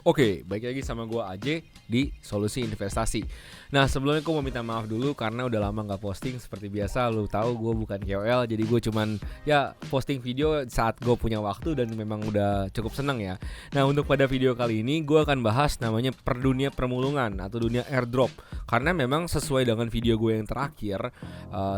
Oke, balik lagi sama gue Aje di Solusi Investasi. Nah, sebelumnya gue mau minta maaf dulu karena udah lama nggak posting. Seperti biasa, lu tahu gue bukan KOL, jadi gue cuman ya posting video saat gue punya waktu dan memang udah cukup seneng ya. Nah, untuk pada video kali ini gue akan bahas namanya dunia permulungan atau dunia airdrop. Karena memang sesuai dengan video gue yang terakhir,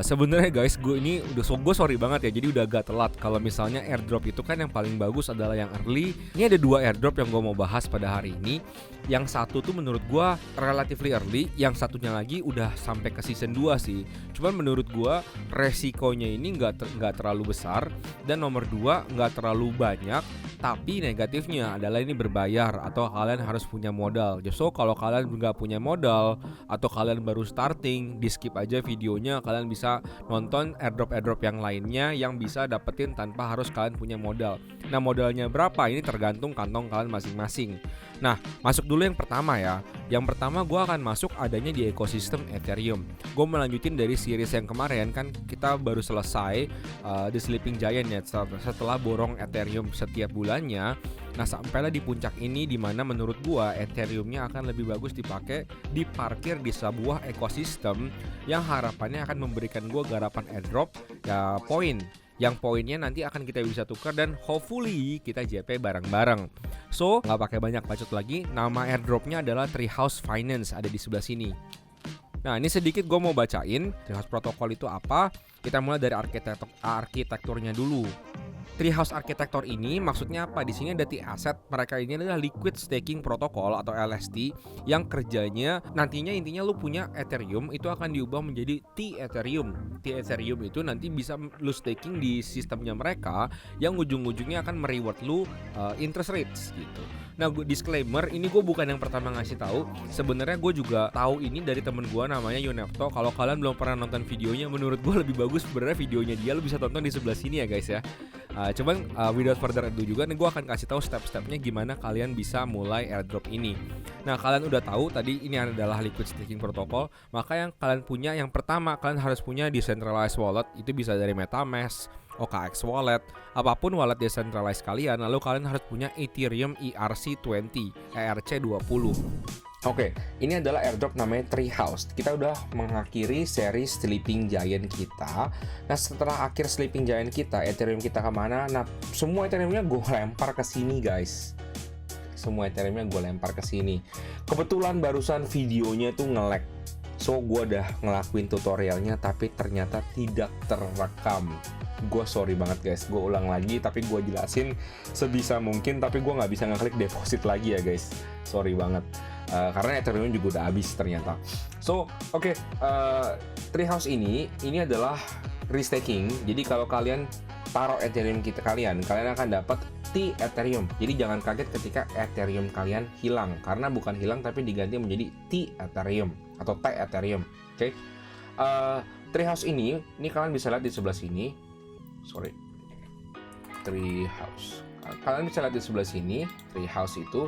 sebenarnya guys, gue ini gue sorry banget ya, jadi udah agak telat. Kalau misalnya airdrop itu kan yang paling bagus adalah yang early. Ini ada 2 airdrop yang gue mau bahas pada hari ini. Yang satu tuh menurut gue relatively early, yang satunya lagi udah sampai ke season 2 sih. Cuman menurut gue resikonya ini nggak terlalu besar, dan nomor 2 nggak terlalu banyak. Tapi negatifnya adalah ini berbayar atau kalian harus punya modal. So kalau kalian nggak punya modal atau kalian baru starting, di skip aja videonya. Kalian bisa nonton airdrop yang lainnya yang bisa dapetin tanpa harus kalian punya modal. Nah, modalnya berapa ini tergantung kantong kalian masing-masing. Nah, masuk dulu yang pertama ya. Yang pertama gue akan masuk adanya di ekosistem Ethereum. Gue melanjutin dari series yang kemarin, kan kita baru selesai The Sleeping Giant ya, setelah borong Ethereum setiap bulannya. Nah, sampailah di puncak ini, dimana menurut gue Ethereumnya akan lebih bagus diparkir di sebuah ekosistem yang harapannya akan memberikan gue garapan airdrop ya, poin yang poinnya nanti akan kita bisa tukar dan hopefully kita JP bareng-bareng. So, nggak pakai banyak bacot lagi, nama airdropnya adalah Treehouse Finance, ada di sebelah sini. Nah, ini sedikit gue mau bacain Treehouse Protocol itu apa. Kita mulai dari arsitekturnya dulu. Treehouse Architecture ini maksudnya apa? Di sini ada T-Asset. Mereka ini adalah Liquid Staking Protocol atau LST yang kerjanya nantinya intinya lu punya Ethereum itu akan diubah menjadi T-Ethereum. T-Ethereum itu nanti bisa lu staking di sistemnya mereka yang ujung-ujungnya akan mereward lu interest rates gitu. Nah, disclaimer, ini gue bukan yang pertama ngasih tahu. Sebenarnya gue juga tahu ini dari temen gue namanya Yunefto. Kalau kalian belum pernah nonton videonya, menurut gue lebih bagus sebenarnya videonya dia. Lu bisa tonton di sebelah sini ya guys ya. Cuman without further ado juga nih, gue akan kasih tahu step-stepnya gimana kalian bisa mulai airdrop ini. Nah, kalian udah tahu tadi ini adalah liquid staking protocol. Maka yang kalian punya, yang pertama kalian harus punya decentralized wallet. Itu bisa dari MetaMask, OKX wallet, apapun wallet decentralized kalian. Lalu kalian harus punya Ethereum ERC20, ERC20. Oke, ini adalah airdrop namanya Treehouse. Kita udah mengakhiri seri Sleeping Giant kita. Nah, setelah akhir Sleeping Giant kita, Ethereum kita kemana? Nah, semua Ethereumnya gue lempar ke sini guys. Semua Ethereumnya gue lempar ke sini. Kebetulan barusan videonya tuh nge-lag. So, gue udah ngelakuin tutorialnya tapi ternyata tidak terekam. Gue sorry banget guys, gue ulang lagi tapi gue jelasin sebisa mungkin, tapi gue nggak bisa ngeklik deposit lagi ya guys. Sorry banget. Karena Ethereum juga udah habis ternyata. So, oke, Treehouse ini adalah restaking. Jadi kalau kalian taruh Ethereum kalian akan dapat T-Ethereum. Jadi jangan kaget ketika Ethereum kalian hilang, karena bukan hilang tapi diganti menjadi T-Ethereum atau T-Ethereum. Oke. Treehouse ini kalian bisa lihat di sebelah sini. Sorry. Treehouse. Kalian bisa lihat di sebelah sini, Treehouse itu.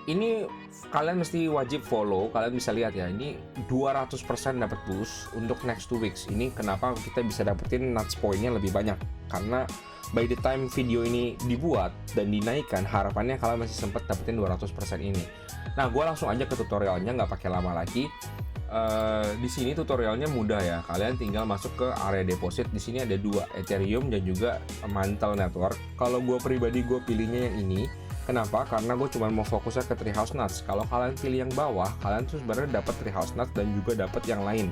Ini kalian mesti wajib follow. Kalian bisa lihat ya, ini 200% dapat boost untuk next 2 weeks. Ini kenapa kita bisa dapetin nuts pointnya lebih banyak, karena by the time video ini dibuat dan dinaikkan, harapannya kalian masih sempat dapetin 200% ini. Nah, gue langsung aja ke tutorialnya, nggak pakai lama lagi. Di sini tutorialnya mudah ya. Kalian tinggal masuk ke area deposit. Di sini ada 2, Ethereum dan juga Mantle Network. Kalau gue pribadi, gue pilihnya yang ini. Kenapa? Karena gue cuma mau fokusnya ke Treehouse Nuts. Kalau kalian pilih yang bawah, kalian tuh sebenarnya dapat Treehouse Nuts dan juga dapat yang lain.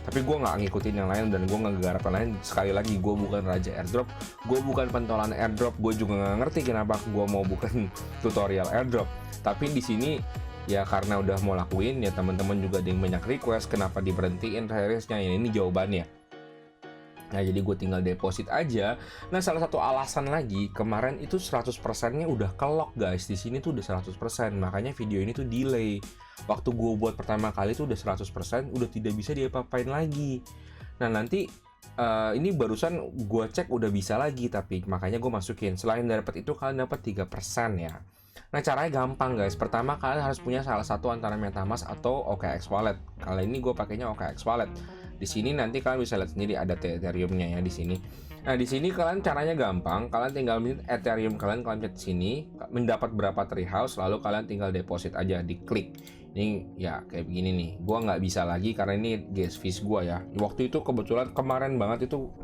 Tapi gue nggak ngikutin yang lain dan gue nggak garapan lain. Sekali lagi, gue bukan raja airdrop, gue bukan pentolan airdrop, gue juga nggak ngerti kenapa gue mau bukan tutorial airdrop. Tapi di sini ya karena udah mau lakuin ya, teman-teman juga ada yang banyak request kenapa diberhentiin seriesnya. Ya ini jawabannya. Nah, jadi gue tinggal deposit aja. Nah, salah satu alasan lagi, kemarin itu 100%-nya udah ke-lock guys. Di sini tuh udah 100%, makanya video ini tuh delay. Waktu gue buat pertama kali tuh udah 100%, udah tidak bisa diapa-apain lagi. Nah, nanti ini barusan gue cek udah bisa lagi, tapi makanya gue masukin. Selain dapat itu, kalian dapat 3% ya. Nah, caranya gampang guys. Pertama, kalian harus punya salah satu antara MetaMask atau OKX Wallet. Kali ini gue pakainya OKX Wallet. Di sini nanti kalian bisa lihat sendiri ada Ethereum-nya ya di sini. Nah, di sini kalian caranya gampang. Kalian tinggal minta Ethereum kalian pencet sini, mendapat berapa treehouse, lalu kalian tinggal deposit aja, diklik. Ini ya kayak begini nih. Gua nggak bisa lagi karena ini gas fees gua ya. Waktu itu kebetulan kemarin banget itu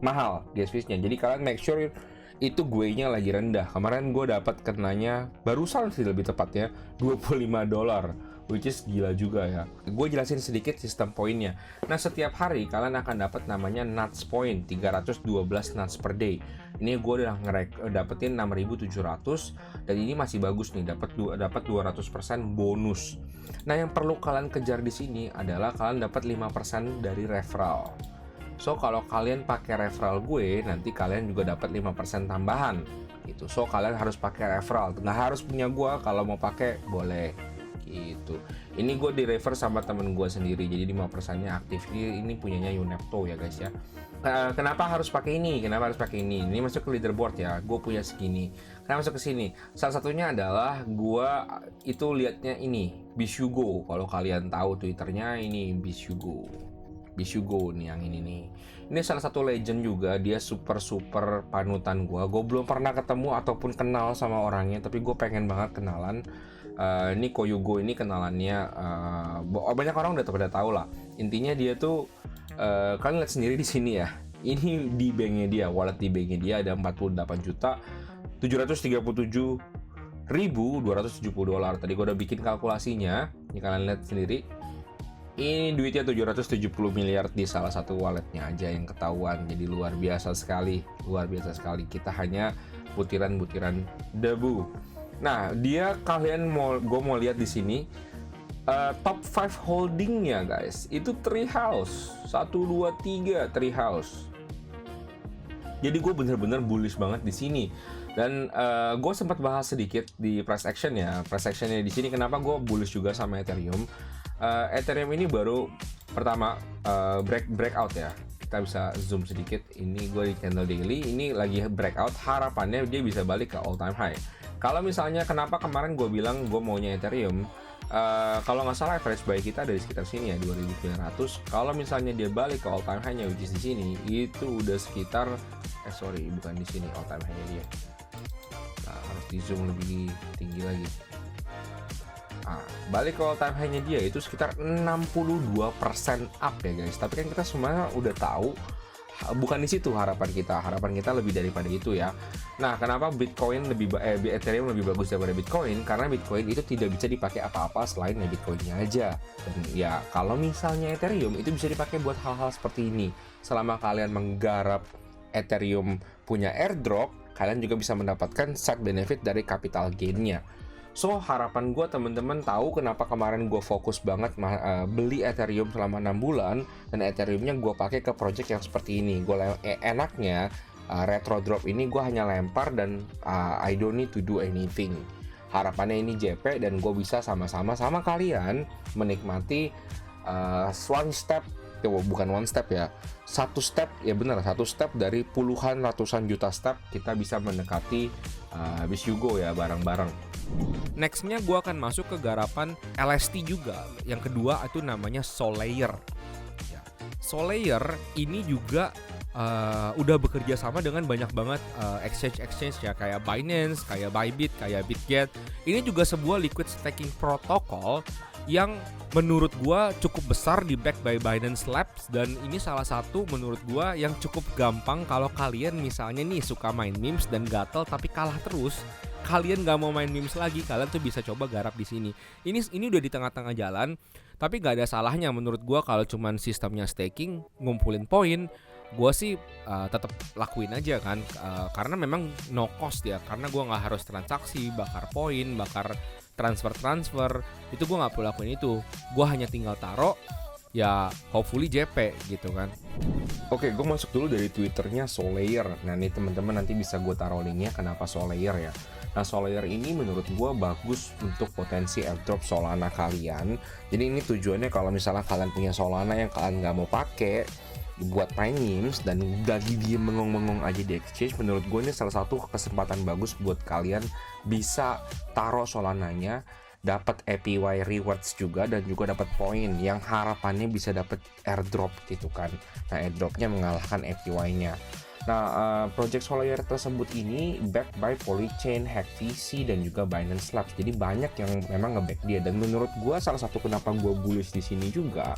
mahal gas feesnya. Jadi kalian make sure itu gue-nya lagi rendah. Kemarin gue dapat kenanya barusan sih lebih tepatnya $25, which is gila juga ya. Gue jelasin sedikit sistem poinnya. Nah, setiap hari kalian akan dapat namanya nuts point, 312 nuts per day. Ini gue udah dapetin 6.700 dan ini masih bagus nih, dapat 200% bonus. Nah, yang perlu kalian kejar di sini adalah kalian dapat 5% dari referral. So, kalau kalian pakai referral gue, nanti kalian juga dapat 5% tambahan gitu. So, kalian harus pakai referral. Nggak harus punya gue, kalau mau pakai boleh gitu. Ini gue di refer sama temen gue sendiri, jadi 5%-nya aktif. Ini punyanya Unepto ya guys ya. Kenapa harus pakai ini? Kenapa harus pakai ini? Ini masuk ke leaderboard ya. Gue punya segini. Kenapa masuk ke sini? Salah satunya adalah gue itu liatnya ini, Bisugo. Kalau kalian tahu Twitternya ini Bisugo nih, yang ini nih. Ini salah satu legend juga, dia super panutan gue. Gue belum pernah ketemu ataupun kenal sama orangnya, tapi gue pengen banget kenalan. Ini Koyugo ini kenalannya, banyak orang udah pada tahu lah. Intinya dia tuh, kalian lihat sendiri di sini ya. Ini di banknya dia, wallet di banknya dia ada 48.737.270 dolar. Tadi gue udah bikin kalkulasinya. Ini kalian lihat sendiri. Ini duitnya 770 miliar di salah satu walletnya aja yang ketahuan. Jadi luar biasa sekali. Kita hanya butiran-butiran debu. Nah, gue mau lihat di sini top 5 holdingnya guys. Itu treehouse 1, 2, 3 treehouse. Jadi gue bener-bener bullish banget di sini. Dan gue sempat bahas sedikit di price action ya. Price actionnya di sini kenapa gue bullish juga sama Ethereum. Ethereum ini baru pertama breakout ya. Kita bisa zoom sedikit. Ini gue di candle daily. Ini lagi breakout. Harapannya dia bisa balik ke all time high. Kalau misalnya kenapa kemarin gue bilang gue maunya Ethereum, kalau nggak salah average buy kita dari sekitar sini ya 2.900. Kalau misalnya dia balik ke all time high-nya, which is di sini, itu udah sekitar bukan di sini all time high-nya dia. Nah, harus di zoom lebih tinggi lagi. Balik ke all time high-nya dia itu sekitar 62% up ya guys. Tapi kan kita semua udah tahu bukan di situ harapan kita lebih daripada itu ya. Nah, kenapa Ethereum lebih bagus daripada Bitcoin? Karena Bitcoin itu tidak bisa dipakai apa-apa selain Bitcoin-nya aja. Dan ya kalau misalnya Ethereum itu bisa dipakai buat hal-hal seperti ini. Selama kalian menggarap Ethereum punya airdrop, kalian juga bisa mendapatkan side benefit dari capital gain-nya. So, harapan gue teman-teman tahu kenapa kemarin gue fokus banget beli Ethereum selama 6 bulan dan Ethereumnya gue pakai ke project yang seperti ini. Enaknya retro drop ini gue hanya lempar dan I don't need to do anything. Harapannya ini JP dan gue bisa sama-sama sama kalian menikmati one step, bukan one step ya, satu step dari puluhan ratusan juta step kita bisa mendekati Bisugo ya bareng-bareng. Nextnya gue akan masuk ke garapan LST juga. Yang kedua itu namanya Solayer. Ya. Solayer ini juga udah bekerja sama dengan banyak banget exchange ya, kayak Binance, kayak Bybit, kayak Bitget. Ini juga sebuah liquid staking protocol yang menurut gua cukup besar di back by Binance Labs, dan ini salah satu menurut gua yang cukup gampang kalau kalian misalnya nih suka main memes dan gatel tapi kalah terus. Kalian nggak mau main memes lagi, kalian tuh bisa coba garap di sini. Ini udah di tengah-tengah jalan, tapi nggak ada salahnya menurut gua kalau cuman sistemnya staking, ngumpulin poin. Gua sih tetap lakuin aja kan, karena memang no cost ya, karena gua nggak harus transaksi, bakar poin, bakar transfer itu gue nggak perlu lakuin itu. Gue hanya tinggal taruh ya, hopefully JP gitu kan. Oke, gue masuk dulu dari Twitternya Solayer. Nah ini teman-teman nanti bisa gue taruh linknya kenapa Solayer ya. Nah Solayer ini menurut gue bagus untuk potensi airdrop Solana kalian. Jadi ini tujuannya kalau misalnya kalian punya Solana yang kalian nggak mau pakai buat main memes dan lagi dia mengong-mengong aja di exchange, menurut gue ini salah satu kesempatan bagus buat kalian bisa taruh Solananya, dapat APY rewards juga dan juga dapat poin yang harapannya bisa dapat airdrop gitu kan. Nah airdropnya mengalahkan APY-nya. Nah, project Solana tersebut ini backed by Polychain, HackTC, dan juga Binance Labs. Jadi banyak yang memang nge-back dia. Dan menurut gua salah satu kenapa gua bullish di sini juga,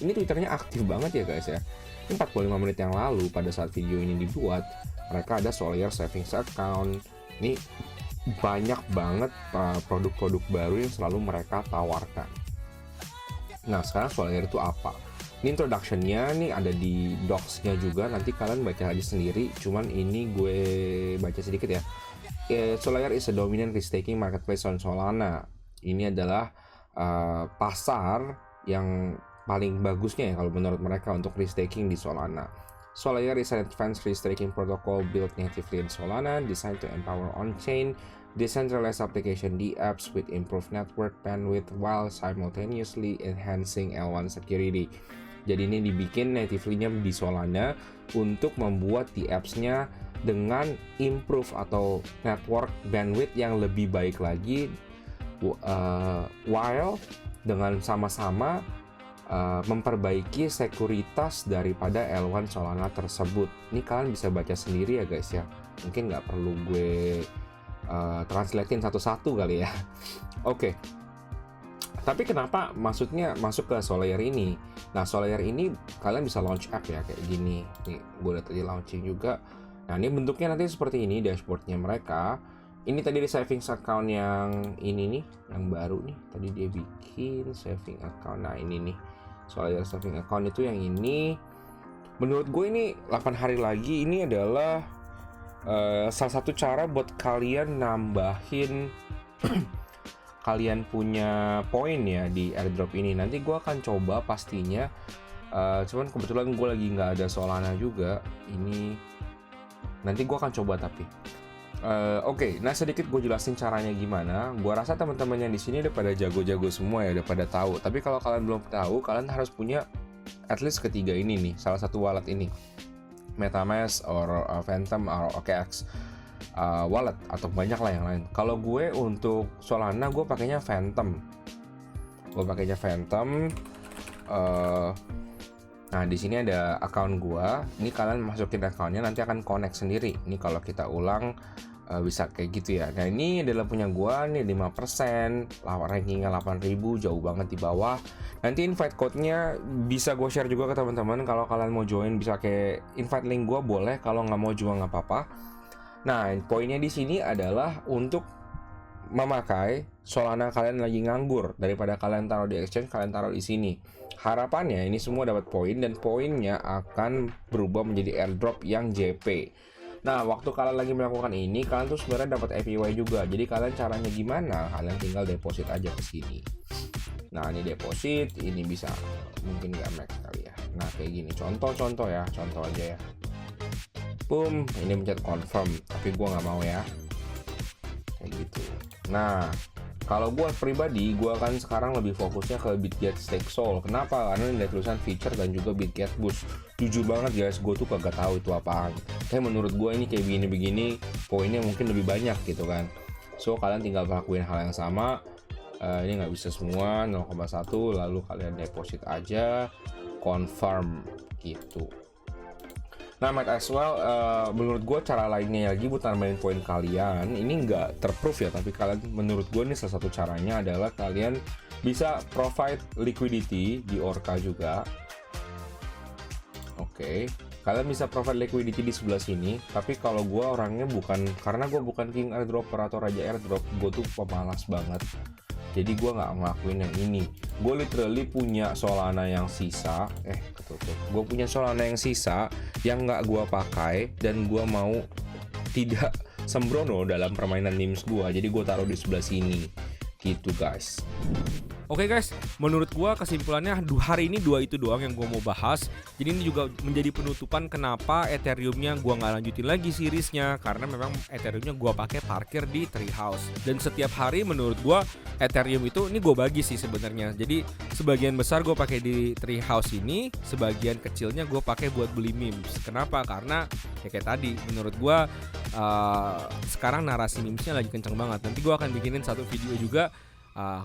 ini Twitternya aktif banget ya guys ya. Ini 45 menit yang lalu pada saat video ini dibuat, mereka ada Solana Savings Account. Ini banyak banget produk-produk baru yang selalu mereka tawarkan. Nah, sekarang Solana itu apa? Ini introduction-nya nih ada di docs-nya juga, nanti kalian baca aja sendiri, cuman ini gue baca sedikit ya. Solana is a dominant risk-taking marketplace on Solana. Ini adalah pasar yang paling bagusnya ya kalau menurut mereka untuk risk-taking di Solana. Solana is an advanced risk-taking protocol built natively in Solana, designed to empower on-chain decentralized application apps with improved network bandwidth while simultaneously enhancing L1 security. Jadi ini dibikin natively-nya di Solana untuk membuat di apps-nya dengan improve atau network bandwidth yang lebih baik lagi, while dengan sama-sama memperbaiki sekuritas daripada L1 Solana tersebut. Ini kalian bisa baca sendiri ya guys ya. Mungkin nggak perlu gue translatein satu-satu kali ya. Oke. Tapi kenapa maksudnya masuk ke Solana ini? Nah, Solana ini kalian bisa launch app ya kayak gini. Nih, gue udah tadi launching juga. Nah, ini bentuknya nanti seperti ini dashboardnya mereka. Ini tadi di savings account yang ini nih, yang baru nih. Tadi dia bikin saving account. Nah, ini nih. Solana saving account itu yang ini. Menurut gue ini 8 hari lagi ini adalah salah satu cara buat kalian nambahin kalian punya poin ya di airdrop ini. Nanti gue akan coba pastinya, cuman kebetulan gue lagi nggak ada Solana juga. Ini nanti gue akan coba tapi. Oke, nah sedikit gue jelasin caranya gimana. Gue rasa teman-teman yang di sini udah pada jago-jago semua ya, udah pada tahu. Tapi kalau kalian belum tahu, kalian harus punya at least ketiga ini nih, salah satu wallet ini, MetaMask or Phantom or OKX. Wallet atau banyak lah yang lain. Kalau gue untuk Solana gue pakainya Phantom. Nah di sini ada account gue. Ini kalian masukin accountnya nanti akan connect sendiri. Ini kalau kita ulang bisa kayak gitu ya. Nah ini adalah punya gue nih 5%, rankingnya 8.000, jauh banget di bawah. Nanti invite code-nya bisa gue share juga ke teman-teman. Kalau kalian mau join bisa kayak invite link gue boleh. Kalau nggak mau juga nggak apa-apa. Nah, poinnya di sini adalah untuk memakai Solana kalian lagi nganggur, daripada kalian taruh di exchange, kalian taruh di sini. Harapannya ini semua dapat poin dan poinnya akan berubah menjadi airdrop yang JP. Nah, waktu kalian lagi melakukan ini, kalian tuh sebenarnya dapat APY juga. Jadi kalian caranya gimana? Kalian tinggal deposit aja ke sini. Nah, ini deposit, ini bisa mungkin nggak max kali ya. Nah, kayak gini. Contoh ya, contoh aja ya. Boom, ini mencet confirm, tapi gue nggak mau ya, kayak gitu. Nah, kalau gue pribadi, gue akan sekarang lebih fokusnya ke BitGet Stake Sol. Kenapa? Karena ini ada tulisan feature dan juga BitGet Boost. Jujur banget guys, gue tuh kagak tahu itu apaan. Tapi menurut gue ini kayak begini-begini, poinnya mungkin lebih banyak gitu kan. So kalian tinggal lakuin hal yang sama. Ini nggak bisa semua 0,1, lalu kalian deposit aja, confirm gitu. Nah, might as well, menurut gue cara lainnya lagi buat nambahin poin kalian, ini nggak terproof ya, tapi kalian menurut gue ini salah satu caranya adalah kalian bisa provide liquidity di Orca juga. Oke, kalian bisa provide liquidity di sebelah sini, tapi kalau gue orangnya karena gue bukan king airdropper atau raja airdrop, gue tuh pemalas banget. Jadi gue nggak ngelakuin yang ini. Gue literally punya Solana yang sisa, gue punya Solana yang sisa yang nggak gue pakai dan gue mau tidak sembrono dalam permainan NIMS gue. Jadi gue taruh di sebelah sini, gitu guys. Oke guys, menurut gua kesimpulannya hari ini dua itu doang yang gua mau bahas. Jadi ini juga menjadi penutupan kenapa Ethereum-nya gua nggak lanjutin lagi seriesnya, karena memang Ethereum-nya gua pakai parkir di Treehouse. Dan setiap hari menurut gua Ethereum itu ini gua bagi sih sebenarnya. Jadi sebagian besar gua pakai di Treehouse ini, sebagian kecilnya gua pakai buat beli memes. Kenapa? Karena ya kayak tadi menurut gua sekarang narasi memesnya lagi kenceng banget. Nanti gua akan bikinin satu video juga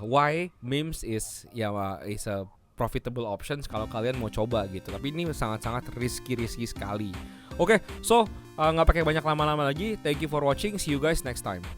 why memes is a profitable options kalau kalian mau coba gitu. Tapi ini sangat-sangat risky sekali. Oke, so nggak pakai banyak lama-lama lagi. Thank you for watching. See you guys next time.